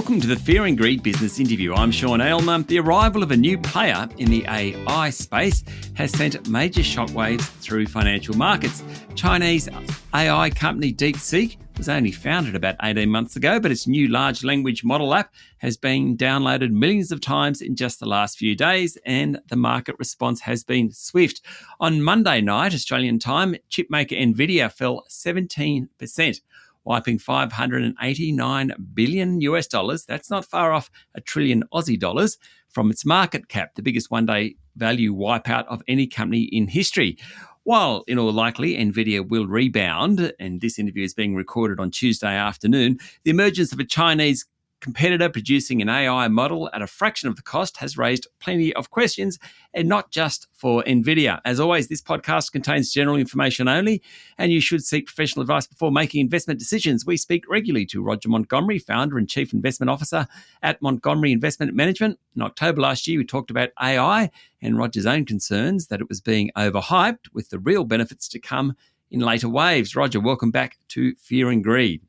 Welcome to the Fear and Greed Business Interview. I'm Sean Aylmer. The arrival of a new player in the AI space has sent major shockwaves through financial markets. Chinese AI company DeepSeek was only founded about 18 months ago, but its new large language model app has been downloaded millions of times in just the last few days, and the market response has been swift. On Monday night, Australian time, chipmaker Nvidia fell 17%. Wiping $589 billion US dollars, that's not far off a trillion Aussie dollars, from its market cap, the biggest one-day value wipeout of any company in history. While in all likely Nvidia will rebound, and this interview is being recorded on Tuesday afternoon, the emergence of a Chinese competitor producing an AI model at a fraction of the cost has raised plenty of questions, and not just for Nvidia. As always, this podcast contains general information only, and you should seek professional advice before making investment decisions. We speak regularly to Roger Montgomery, founder and chief investment officer at Montgomery Investment Management. In October last year, we talked about AI and Roger's own concerns that it was being overhyped, with the real benefits to come in later waves. Roger, welcome back to Fear and Greed.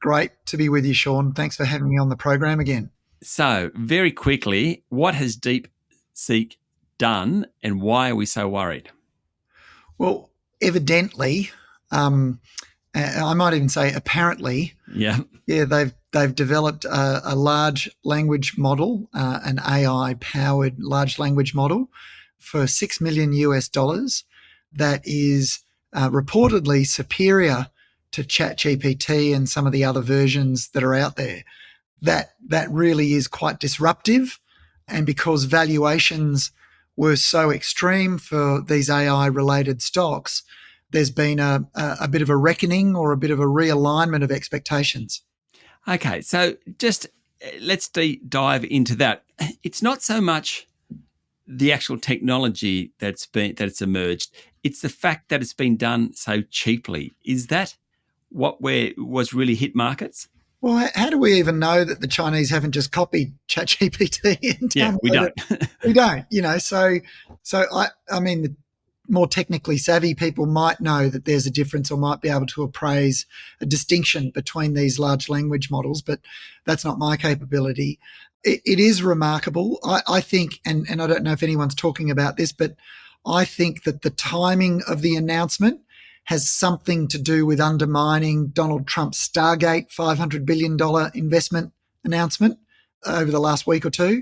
Great to be with you, Sean. Thanks for having me on the program again. So, very quickly, what has DeepSeek done and why are we so worried? Well, evidently, I might even say apparently, they've developed a large language model, an AI-powered large language model for $6 million US dollars that is reportedly superior to ChatGPT and some of the other versions that are out there. That really is quite disruptive. And because valuations were so extreme for these AI-related stocks, there's been a bit of a reckoning or a bit of a realignment of expectations. Okay, so just let's dive into that. It's not so much the actual technology that's emerged. It's the fact that it's been done so cheaply. Is that what was really hit markets? Well, how do we even know that the Chinese haven't just copied ChatGPT? We don't. We don't, So I mean, the more technically savvy people might know that there's a difference or might be able to appraise a distinction between these large language models, but that's not my capability. It is remarkable. I think, and I don't know if anyone's talking about this, but I think that the timing of the announcement has something to do with undermining Donald Trump's Stargate $500 billion investment announcement over the last week or two.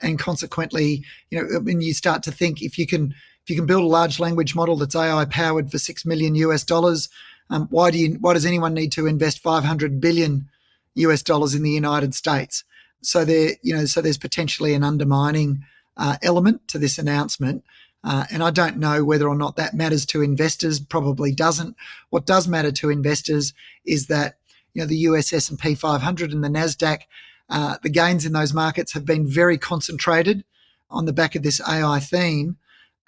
And consequently, when you start to think if you can build a large language model that's AI powered for $6 million US dollars, why does anyone need to invest $500 billion US dollars in the United States? So there's potentially an undermining element to this announcement. And I don't know whether or not that matters to investors, probably doesn't. What does matter to investors is that, the US S&P 500 and the NASDAQ, the gains in those markets have been very concentrated on the back of this AI theme.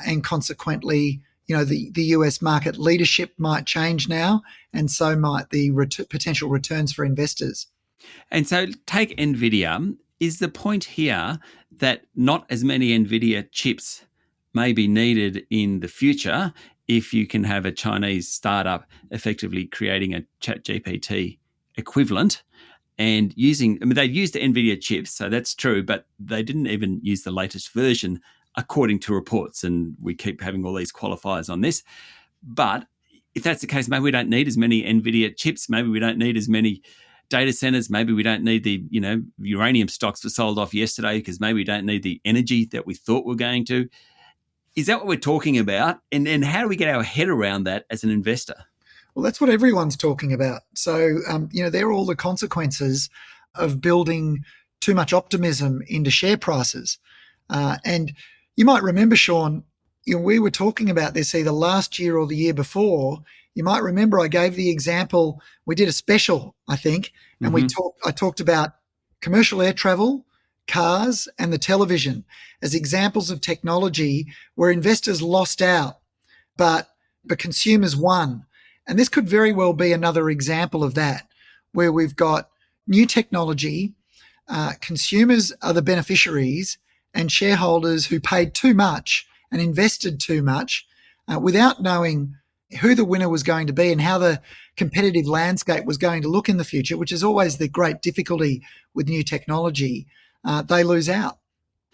And consequently, the US market leadership might change now, and so might the potential returns for investors. And so take Nvidia. Is the point here that not as many Nvidia chips may be needed in the future if you can have a Chinese startup effectively creating a ChatGPT equivalent and they've used the Nvidia chips, so that's true, but they didn't even use the latest version according to reports, and we keep having all these qualifiers on this. But if that's the case, maybe we don't need as many Nvidia chips, maybe we don't need as many data centers, maybe we don't need the uranium stocks were sold off yesterday because maybe we don't need the energy that we thought we're going to. Is that what we're talking about? And how do we get our head around that as an investor? Well, that's what everyone's talking about. So, they're all the consequences of building too much optimism into share prices. And you might remember, Sean, we were talking about this either last year or the year before. You might remember I gave the example, we did a special, I think, and I talked about commercial air travel, cars, and the television as examples of technology where investors lost out, but consumers won. And this could very well be another example of that, where we've got new technology, consumers are the beneficiaries, and shareholders who paid too much and invested too much without knowing who the winner was going to be and how the competitive landscape was going to look in the future, which is always the great difficulty with new technology, they lose out.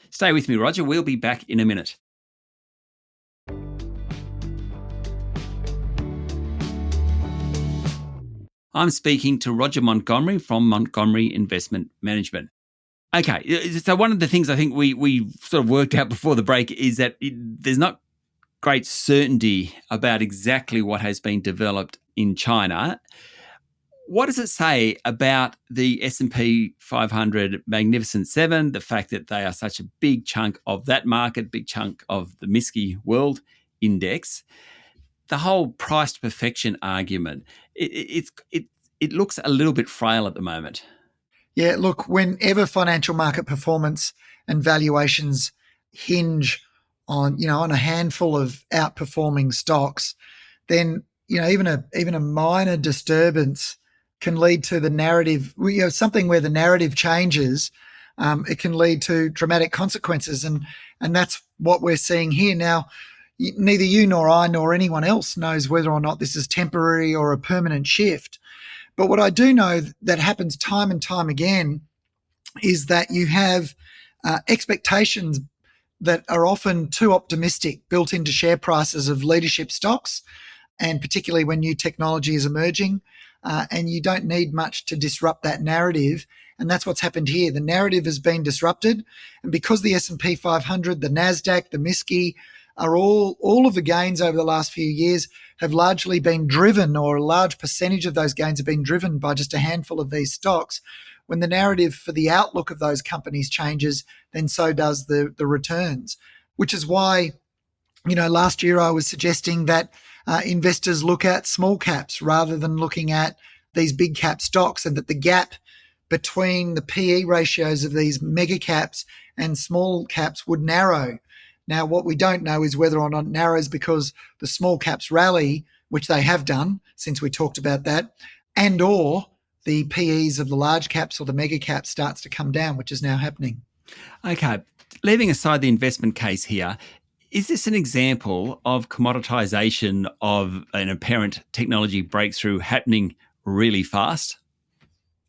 Stay with me, Roger. We'll be back in a minute. I'm speaking to Roger Montgomery from Montgomery Investment Management. Okay, so one of the things I think we sort of worked out before the break is that there's not great certainty about exactly what has been developed in China. What does it say about the S&P 500 Magnificent Seven, the fact that they are such a big chunk of that market, big chunk of the MSCI World Index? The whole price to perfection argument, it looks a little bit frail at the moment. Yeah, look, whenever financial market performance and valuations hinge on a handful of outperforming stocks, then even a minor disturbance can lead to the narrative. Something where the narrative changes, it can lead to dramatic consequences, and that's what we're seeing here now. Neither you nor I nor anyone else knows whether or not this is temporary or a permanent shift. But what I do know that happens time and time again is that you have expectations that are often too optimistic built into share prices of leadership stocks, and particularly when new technology is emerging, and you don't need much to disrupt that narrative. And that's what's happened here. The narrative has been disrupted, and because the S&P 500, the NASDAQ, the MSCI are all of the gains over the last few years have largely been driven, or a large percentage of those gains have been driven by just a handful of these stocks. When the narrative for the outlook of those companies changes, then so does the returns, which is why, last year I was suggesting that investors look at small caps rather than looking at these big cap stocks, and that the gap between the PE ratios of these mega caps and small caps would narrow. Now, what we don't know is whether or not it narrows because the small caps rally, which they have done since we talked about that, and or the PEs of the large caps or the mega caps starts to come down, which is now happening. Okay, leaving aside the investment case here, is this an example of commoditization of an apparent technology breakthrough happening really fast?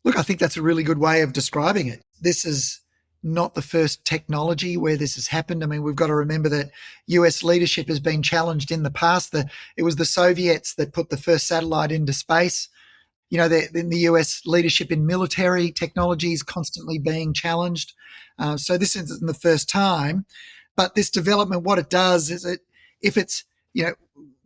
Look, I think that's a really good way of describing it. This is not the first technology where this has happened. I mean, we've got to remember that US leadership has been challenged in the past. It was the Soviets that put the first satellite into space. In the US leadership in military technology is constantly being challenged. So this isn't the first time. But this development, what it does is if it's,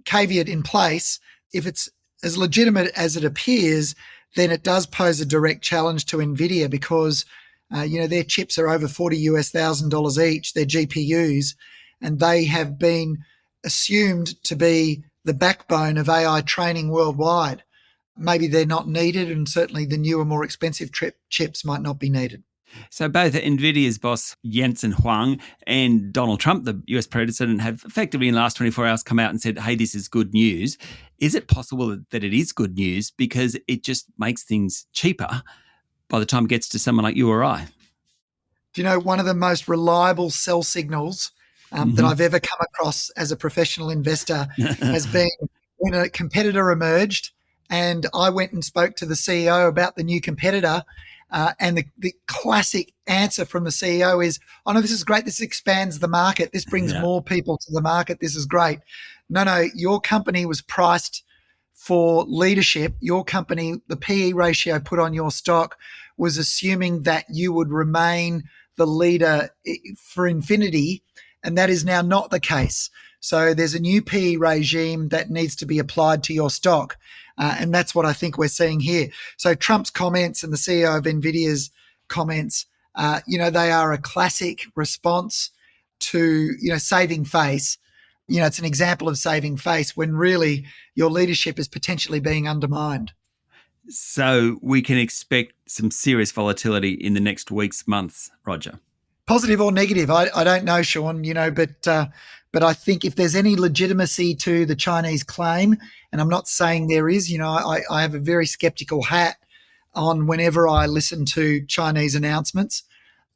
caveat in place, if it's as legitimate as it appears, then it does pose a direct challenge to Nvidia because their chips are over $40,000 each, their GPUs, and they have been assumed to be the backbone of AI training worldwide. Maybe they're not needed, and certainly the newer, more expensive chips might not be needed. So both Nvidia's boss Jensen Huang and Donald Trump, the US president, have effectively in the last 24 hours come out and said, hey, this is good news. Is it possible that it is good news because it just makes things cheaper by the time it gets to someone like you or I? Do you know, one of the most reliable sell signals that I've ever come across as a professional investor has been when a competitor emerged and I went and spoke to the CEO about the new competitor. And the classic answer from the CEO is, oh, no, this is great. This expands the market. This brings more people to the market. This is great. No, your company was priced for leadership. Your company, the PE ratio put on your stock was assuming that you would remain the leader for infinity, and that is now not the case. So there's a new PE regime that needs to be applied to your stock. And that's what I think we're seeing here. So Trump's comments and the CEO of Nvidia's comments, they are a classic response to, saving face. It's an example of saving face when really your leadership is potentially being undermined. So we can expect some serious volatility in the next weeks, months, Roger. Positive or negative, I don't know, Sean, but I think if there's any legitimacy to the Chinese claim, and I'm not saying there is, I have a very skeptical hat on whenever I listen to Chinese announcements.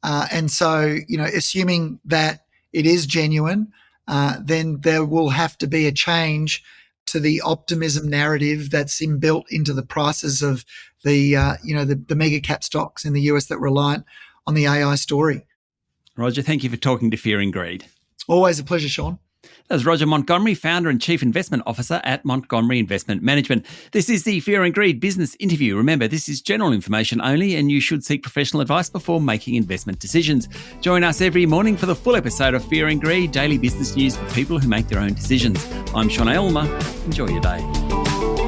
And so, assuming that it is genuine, then there will have to be a change to the optimism narrative that's inbuilt into the prices of the mega cap stocks in the US that reliant on the AI story. Roger, thank you for talking to Fear and Greed. Always a pleasure, Sean. That's Roger Montgomery, founder and chief investment officer at Montgomery Investment Management. This is the Fear and Greed business interview. Remember, this is general information only, and you should seek professional advice before making investment decisions. Join us every morning for the full episode of Fear and Greed, daily business news for people who make their own decisions. I'm Sean Aylmer. Enjoy your day.